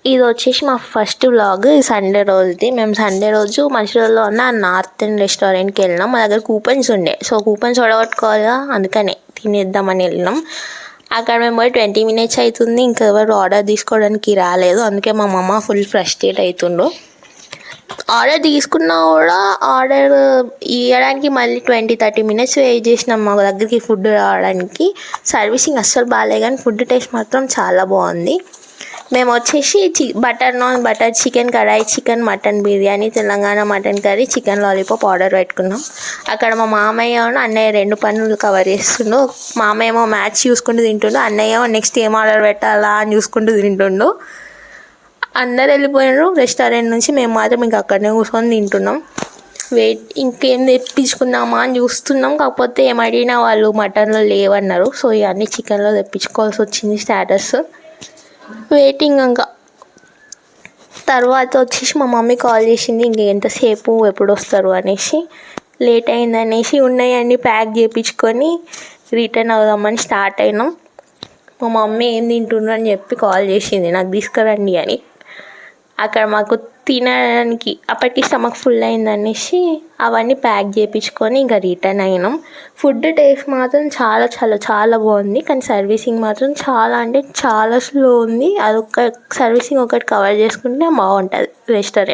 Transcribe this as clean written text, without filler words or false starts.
ఇది వచ్చేసి మా ఫస్ట్ వ్లాగ్ సండే రోజుది. మేము సండే రోజు మంచిర్యాలలో ఉన్న నార్త్ ఇండియన్ రెస్టారెంట్కి వెళ్ళినాం. మా దగ్గర కూపన్స్ ఉండే, సో కూపన్స్ ఓడగొట్టుకోవాలిగా, అందుకనే తినేద్దామని వెళ్ళినాం. అక్కడ మేము పోయి 20 minutes అవుతుంది, ఇంకా ఎవరు ఆర్డర్ తీసుకోవడానికి రాలేదు. అందుకే మా మమ్మ ఫుల్ ఫ్రస్ట్రేట్ అవుతుండు. ఆర్డర్ తీసుకున్నా కూడా ఆర్డర్ ఇవ్వడానికి మళ్ళీ 20-30 minutes వెయిట్ చేసినాం మా దగ్గరికి ఫుడ్ రావడానికి. సర్వీసింగ్ అస్సలు బాగాలేదు, కానీ ఫుడ్ టేస్ట్ మాత్రం చాలా బాగుంది. మేము వచ్చేసి butter naan, butter chicken, kadai chicken, mutton biryani, Telangana mutton curry, chicken lollipop order పెట్టుకున్నాం. అక్కడ మా మామయ్య అన్నయ్య 2 పనులు కవర్ చేస్తుండు. మామయ్య ఏమో మ్యాచ్ చూసుకుంటూ తింటుండు, అన్నయ్య నెక్స్ట్ ఏం ఆర్డర్ పెట్టాలా అని చూసుకుంటూ తింటుండు. అందరు వెళ్ళిపోయినారు రెస్టారెంట్ నుంచి, మేము మాత్రం ఇంకా అక్కడనే కూర్చొని తింటున్నాం. ఇంకేం తెప్పించుకుందామా అని చూస్తున్నాం. కాకపోతే ఏం అడిగినా వాళ్ళు మటన్లో లేవన్నారు. సో ఇవన్నీ చికెన్లో తెప్పించుకోవాల్సి వచ్చింది స్టార్టర్స్. వెయిటింగ్ ఇంకా. తర్వాత వచ్చేసి మా మమ్మీ కాల్ చేసింది, ఎంతసేపు ఎప్పుడు వస్తారు అనేసి. లేట్ అయిందనేసి ఉన్నాయన్నీ ప్యాక్ చేయించుకొని రిటర్న్ అవుదామని స్టార్ట్ అయినాం. మా మమ్మీ ఏం తింటున్నారు అని చెప్పి కాల్ చేసింది, నాకు తీసుకురండి అని. అక్కడ మాకు తినడానికి అప్పటికి స్టమక్ ఫుల్ అయిందనేసి అవన్నీ ప్యాక్ చేయించుకొని ఇంకా రిటర్న్ అయినాం. ఫుడ్ టేస్ట్ మాత్రం చాలా చాలా చాలా బాగుంది, కానీ సర్వీసింగ్ మాత్రం చాలా అంటే చాలా స్లో ఉంది. అదొక సర్వీసింగ్ ఒకటి కవర్ చేసుకుంటే బాగుంటుంది రెస్టారెంట్.